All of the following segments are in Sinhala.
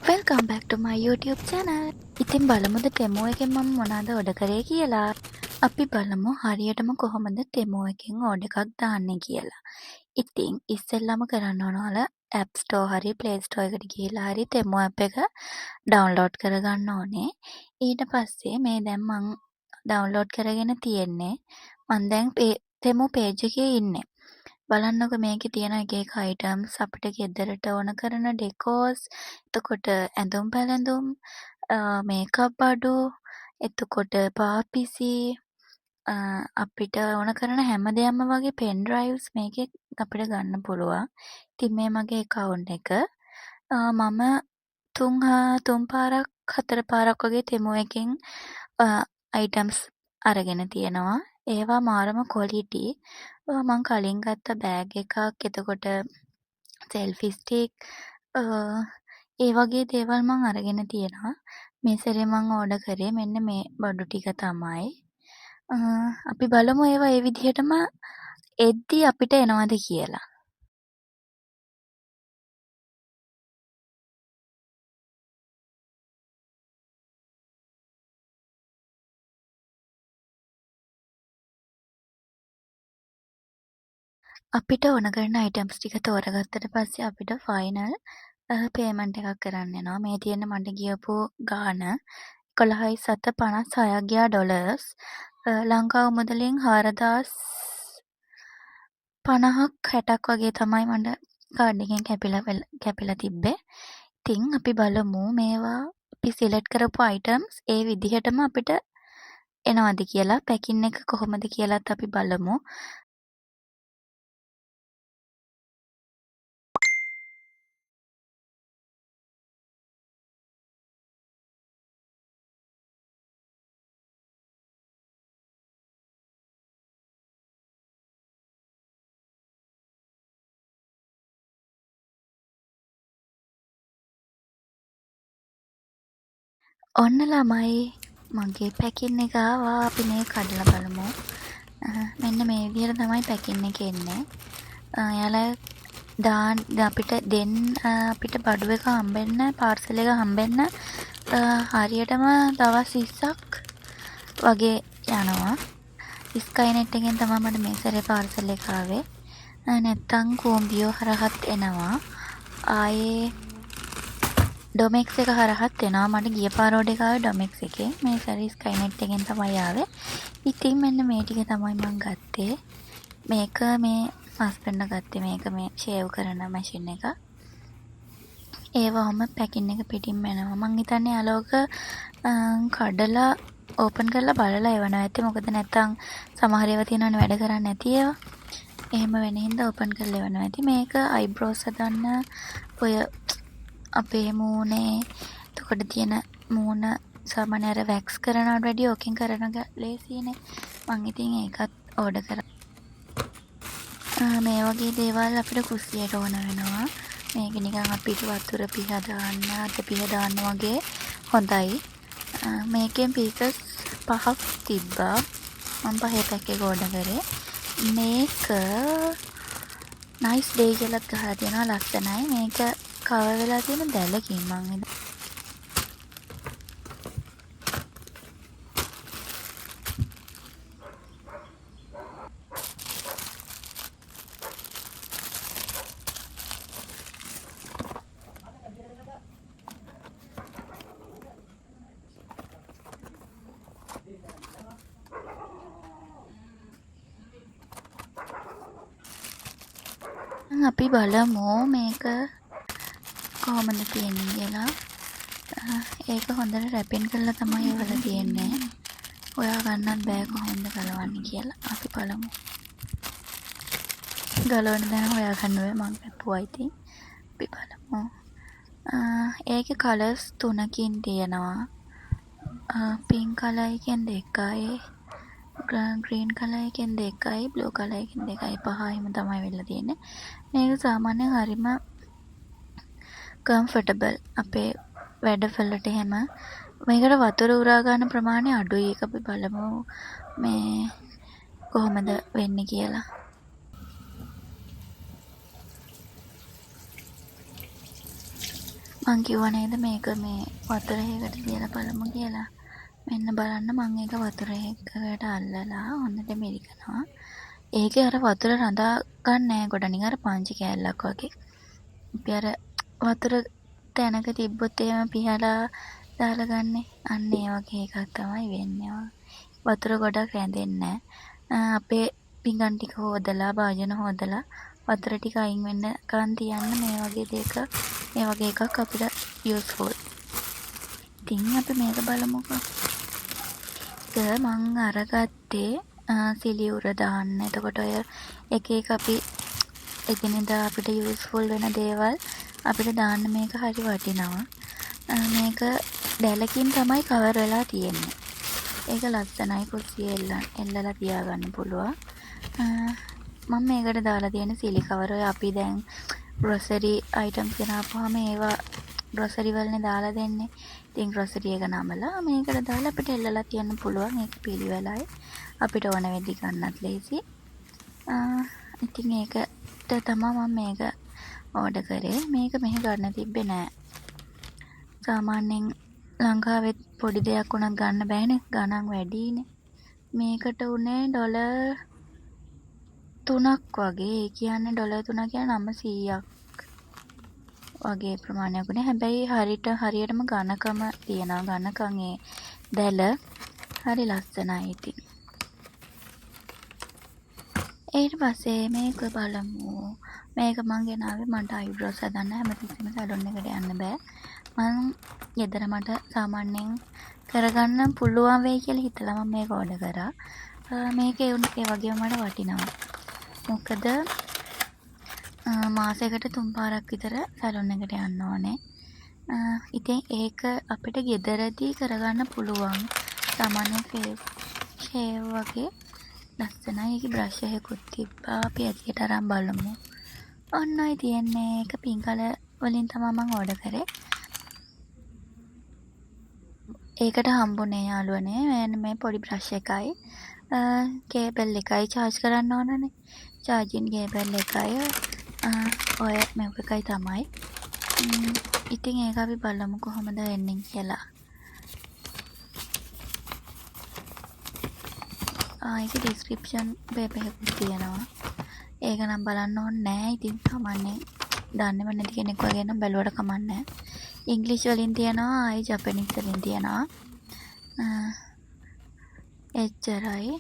Welcome back to my YouTube channel. ඉතින් බලමුද තෙමෝ එකෙන් මම මොනවද ඕඩර් කරේ කියලා. අපි බලමු හරියටම කොහොමද තෙමෝ එකෙන් ඕඩර් එකක් දාන්නේ කියලා. ඉතින් ඉස්සෙල්ලාම කරන්න ඕන ඔයාලා App Store හරි Play Store එකට ගිහිල්ලා හරි තෙමෝ app එක download කරගන්න ඕනේ. ඊට පස්සේ මේ දැන් මං download කරගෙන තියෙන්නේ. මං දැන් තෙමෝ page එකේ ඉන්නේ. බලන්නකො මේකේ තියෙන එක එක items අපිට ගෙදරට ඕන කරන decors, එතකොට ඇඳුම් පැළඳුම්, මේකප් බඩු, එතකොට පාපිසි, අපිට ඕන කරන හැම දෙයක්ම වගේ pen drives මේකේ අපිට ගන්න පුළුවන්. ඉතින් මේ මගේ account එක. මම තුන් පාරක් 4 පාරක් වගේ තෙමෝ එකෙන් items අරගෙන තියෙනවා. ඒවා මාරම quality. මං කලින් ගත්ත බෑග් එකක්, එතකොට selfie stick, ඒ වගේ දේවල් මං අරගෙන තියෙනවා. මේ සැරේ මං ඕඩර් කරේ මෙන්න මේ බඩු ටික තමයි. අපි බලමු ඒවා ඒ විදිහටම එද්දි අපිට එනවද කියලා. අපිට ඕන කරන items ටික තෝරගත්තට පස්සේ අපිට final payment එකක් කරන්න වෙනවා. මේ තියෙන මට ගියපු ගාණ 11,756ක් ගියා ඩොලර්ස්. ලංකාව මුදලින් 4,050ක් 60ක් වගේ තමයි මට කාඩ් එකෙන් කැපිලා තිබ්බේ. ඉතින් අපි බලමු මේවා අපි සිලෙක්ට් කරපු items ඒ විදිහටම අපිට එනවද කියලා. පැකින් එක කොහොමද කියලාත් අපි බලමු. ඔන්න ළමයි මගේ පැකින් එක ආවා. අපි මේ කඩලා බලමු. මෙන්න මේ විදිහට තමයි පැකින් එක එන්නේ. එයාලා අපිට අපිට බඩු එක හම්බෙන්න, පාර්සල් එක හම්බෙන්න හරියටම දවස් 20ක් වගේ යනවා. ස්කයිනෙට් එකෙන් තමයි මට මේ සැරේ පාර්සල් එක ආවේ. නැත්තම් කෝම්බියෝ හරහත් එනවා. ආයේ ඩොමෙක්ස් එක හරහත් එනවා. මට ගිය පාර ඕඩර් එක ආවේ ඩොමෙක්ස් එකේ. මේ සැරේ ස්කයිනෙට් එකෙන් තමයි ආවේ. ඉතින් මෙන්න මේ ටික තමයි මම ගත්තේ. මේක මේ හස්බන්ඩ් ගත්තේ මේක මේ ෂේව් කරන මැෂින් එක. ඒවම පැකින් එක පිටින්ම එනවා. මං හිතන්නේ යාළුවක කඩලා ඕපන් කරලා බලලා එවනවා ඇති. මොකද නැත්තම් සමහර ඒවා තියෙනවනේ වැඩ කරන්නේ නැති ඒවා. එහෙම වෙන හින්දා ඕපන් කරලා එවනවා ඇති. මේක අයිබ්‍රෝස් හදන්න ඔය අපේ මූණේ එතකොට තියෙන මූණ සාමාන්‍ය අර වැක්ස් කරනවට වැඩිය ඕකෙන් කරන එක ලේසියිනේ. මං ඉතින් ඒකත් ඕඩර් කරා. මේ වගේ දේවල් අපිට කුස්සියට ඕන වෙනවා. මේක නිකන් අපිට වතුර පිහ දාන්න, අත පිහ දාන්න වගේ හොඳයි. මේකෙන් පීසස් 5ක් තිබ්බා. මම 5 පැක් එක ඕඩර් කරේ. මේක nice day කියලා ගහලා තියෙනවා, ලස්සනයි. මේක කවර් වෙලා තියෙන දැලකින් මං අපි බලමු මේක කොහොමද තියෙන්නේ කියලා. ඒක හොඳට රැපින් කරලා තමයි ඒවල තියෙන්නේ. ඔයා ගන්නත් බෑ කොහොමද ගලවන්නේ කියලා. අපි බලමු. ගලවන්න දැන හොයා ගන්න බෑ. මම පැපුවා ඉතින්. අපි බලමු. ඒකේ කලර්ස් 3කින් තියෙනවා. පින්ක් කලර් එකෙන් 2යි, ග්‍රීන් කලර් එකෙන් 2යි, බ්ලූ කලර් එකෙන් 2යි. 5 එහෙම තමයි වෙලා තියෙන්නේ. මේක සාමාන්‍යයෙන් හරිම කම්ෆර්ටබල් අපේ වැඩවලට. එහෙම මේකට වතුර උරා ගන්න ප්‍රමාණය අඩුයි. ඒක අපි බලමු මේ කොහොමද වෙන්නේ කියලා. මං කිව්වා නේද මේක මේ වතුර එකකට තියලා බලමු කියලා. මෙන්න බලන්න මං ඒක වතුර එකකට අල්ලලා හොඳට මිරිකනවා. ඒකේ අර වතුර රඳා ගන්න නෑ ගොඩ නිකන් අර පංචි කෑල්ලක් වගේ. අපි අර වතුර තැනක තිබ්බොත් එහෙම පිහලා දාලා ගන්නෙ. අන්න ඒ වගේ එකක් තමයි වෙන්නේ. වතුර ගොඩක් රැඳෙන්නේ නෑ. අපේ පිඟන් ටික හොදලා භාජන හොදලා වතුර ටික අයින් වෙන්නකන් තියන්න මේ වගේ එකක් අපිට යූස්ෆුල්. ඉතින් අපි මේක බලමුකෝ. මං අරගත්තේ සිලියුර දාන්න. එතකොට ඔය එක එක අපි එකිනෙදා අපිට යූස්ෆුල් වෙන දේවල් අපිට දාන්න මේක හරි වටිනවා. මේක දැලකින් තමයි කවර් වෙලා තියෙන්නේ. ඒක ලස්සනයි කුස්සියේ එල්ලලා තියාගන්න පුළුවන්. මම මේකට දාලා තියෙන සිලි කවර් ඔය අපි දැන් ග්‍රොසරි අයිටම්ස් ගෙනාපුවාම ඒවා ග්‍රොසරි වලනේ දාලා දෙන්නේ. ඉතින් ග්‍රොසරි එක නමලා මේකට දාලා අපිට එල්ලලා තියන්න පුළුවන්. ඒක පිළිවෙලයි. අපිට ඕන වෙද්දි ගන්නත් ලේසි. ඉතින් ඒකට තමයි මම මේක ඕඩර් කරේ. මේක මෙහෙ ගන්න තිබ්බේ නෑ. සාමාන්‍යයෙන් ලංකාවෙත් පොඩි දෙයක් උනත් ගන්න බෑනේ. ගණන් වැඩිනේ. මේකට උනේ ඩොලර් 3ක් වගේ. ඒ කියන්නේ ඩොලර් 3 කියන්නේ 900ක් වගේ ප්‍රමාණයක් උනේ. හැබැයි හරියටම ඝනකම තියෙනවා. ඝනකම් ඒ දැල හරි ලස්සනයි ඉතින්. ඊට පස්සේ මේක බලමු. මේක මං ගෙනාවේ මට අයිබ්‍රෝස් හදන්න. හැමතිස්සෙම සැලොන් එකට යන්න බෑ. මං ගෙදර මට සාමාන්‍යයෙන් කරගන්න පුළුවන් වෙයි කියලා හිතලා මම මේක ඕඩර් කරා. මේක ඒ වගේම මට වටිනවා. මොකද මාසෙකට 3 පාරක් විතර සැලොන් එකට යන්න ඕනේ. ඉතින් ඒක අපිට ගෙදරදී කරගන්න පුළුවන්. සාමාන්‍ය ෆේස් ෂේව් වගේ ලස්සනයි. ඒකේ බ්‍රෂ් එකකුත් තිබ්බා. අපි ඇතියට අරන් බලමු. ඔන්නයි තියන්නේ. ඒක පින්ක් කලර් වලින් තමයි මම ඕඩර් කරේ. ඒකට හම්බුනේ යාළුවනේ මේ පොඩි බ්‍රෂ් එකයි කේබල් එකයි charge කරන්න ඕනනේ. charging කේබල් එකයි ඔය මේක එකයි තමයි. ඉතින් ඒක අපි බලමු කොහොමද වෙන්නේ කියලා. ඒකේ description paper එකක් තියෙනවා. ඒක නම් බලන්න ඕනේ නෑ. ඉතින් සාමාන්‍යයෙන් දන්නේම නැති කෙනෙක් වගේ නම් බැලුවට කමක් නෑ. ඉංග්‍රීසි වලින් තියෙනවා, ආයි ජපනීස් වලින් තියෙනවා. එච්චරයි.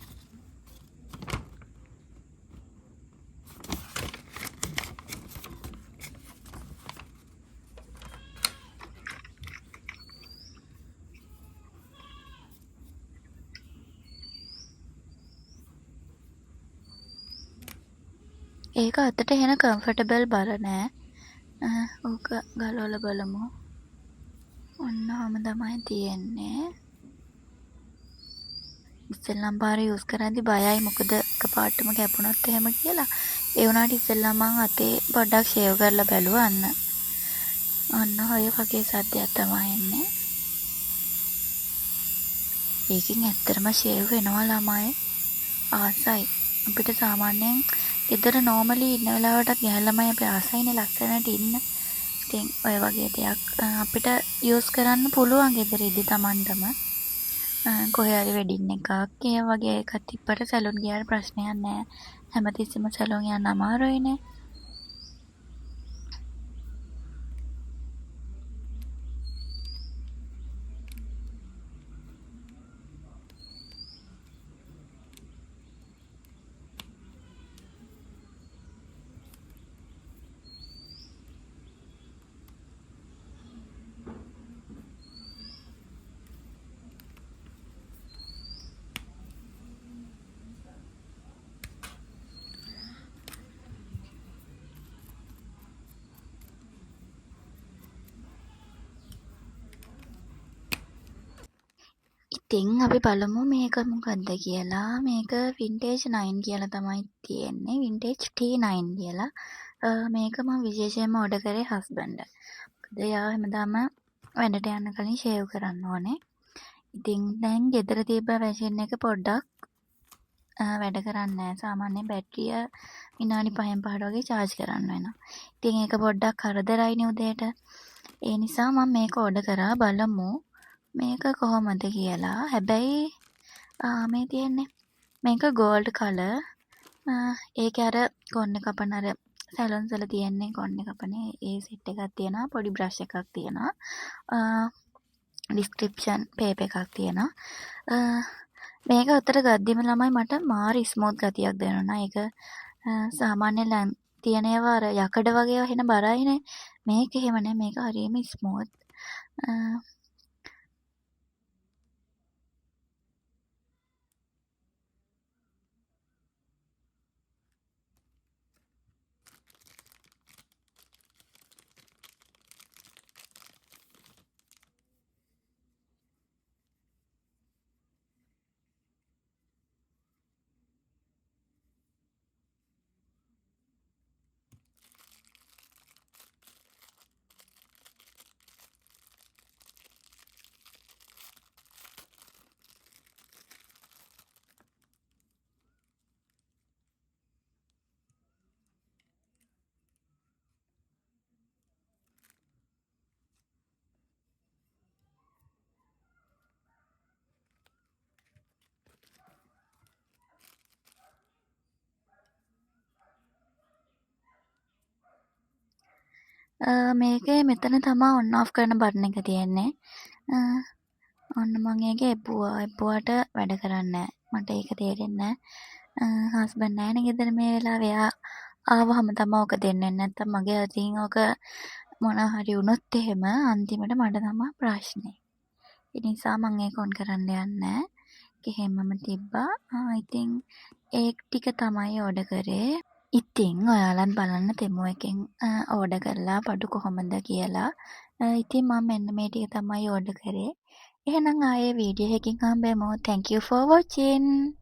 ඒක අතට එන කම්ෆර්ටබල් බර නෑ. ඕක ගලවලා බලමු. ඔන්නම තමයි තියෙන්නේ. ඉස්සෙල්ලම් පාර යූස් කරද්දි බයයි මොකද එකපාරටම කැපුණොත් එහෙම කියලා. ඒ වුණාට ඉස්සෙල්ලම මං අතේ පොඩ්ඩක් ෂේව් කරලා බැලුවා අන්න ඔය වගේ සද්දයක් තමයි එන්නේ. ඒකෙන් ඇත්තටම ෂේව් වෙනවා ළමයි. ආසයි. අපිට සාමාන්‍යයෙන් ගෙදර නෝමලි ඉන්න වෙලාවට ගැහැණු ළමයි අපි ආසයිනේ ලස්සනට ඉන්න. ඉතින් ඔය වගේ දෙයක් අපිට යූස් කරන්න පුළුවන් ගෙදර ඉදි Tamanටම. කොහේ හරි වෙඩින් එකක් ඒ වගේ එකක් තිබ්බට සැලොන් ගියාට ප්‍රශ්නයක් නෑ. හැමතිස්සෙම සැලොන් යන්න අමාරුයිනේ. ඉතින් අපි බලමු මේක මොකක්ද කියලා. මේක වින්ටේජ් 9 කියලා තමයි තියෙන්නේ. වින්ටේජ් T9 කියලා. මේක මම විශේෂයෙන්ම ඕඩර් කරේ හස්බන්ඩ්. මොකද එයා හැමදාම වැඩට යන්න කලින් ෂේව් කරන්න ඕනේ. ඉතින් දැන් ගෙදර තිබ්බ මැෂින් එක පොඩ්ඩක් වැඩ කරන්නේ නැහැ. සාමාන්‍යයෙන් බැටරිය විනාඩි 5න් 5ට වගේ charge කරන්න වෙනවා. ඉතින් ඒක පොඩ්ඩක් කරදරයිනේ උදේට. ඒ නිසා මම මේක ඕඩර් කරා බලමු මේක කොහොමද කියලා. හැබැයි මේ තියෙන්නේ මේක ගෝල්ඩ් කලර්. ඒකේ අර කොන්නෙ කපන අර සැලොන්ස් වල තියෙන්නේ කොන්නෙ කපන ඒ සෙට් එකක් තියෙනවා. පොඩි බ්‍රෂ් එකක් තියෙනවා. ඩිස්ක්‍රිප්ෂන් පේපර් එකක් තියෙනවා. මේක අතට ගද්දිම ළමයි මට මාර ස්මූත් ගතියක් දැනුණා. ඒක සාමාන්‍ය ලැම් තියෙන ඒවා අර යකඩ වගේ හෙන බරයිනේ. මේක එහෙම නෑ. මේක හරියම ස්මූත්. මේකේ මෙතන තමා ඔන් ඔෆ් කරන බටන් එක තියෙන්නේ. ඔන්න මං ඒක එප්පුවා. එප්පුවාට වැඩ කරන්නේ නෑ. මට ඒක තේරෙන්නේ නෑ. හස්බන්ඩ් නෑනේ ගෙදර මේ වෙලාවේ. එයා ආවහම තමා ඕක දෙන්නේ. නැත්තම් මගේ අතින් ඕක මොනවා හරි වුණොත් එහෙම අන්තිමට මට තමා ප්‍රශ්නේ. ඒ නිසා මං ඒක ඔන් කරන්න යන්නේ නෑ. එහෙමම තිබ්බා. ඉතින් ඒ ටික තමයි ඕඩර් කරේ. ඉතින් ඔයාලත් බලන්න තෙමු එකෙන් ඕඩර් කරලා බඩු කොහොමද කියලා. ඉතින් මම මෙන්න මේ ටික තමයි ඕඩර් කරේ. එහෙනම් ආයේ වීඩියෝ එකකින් හම්බෙමු. Thank you for watching.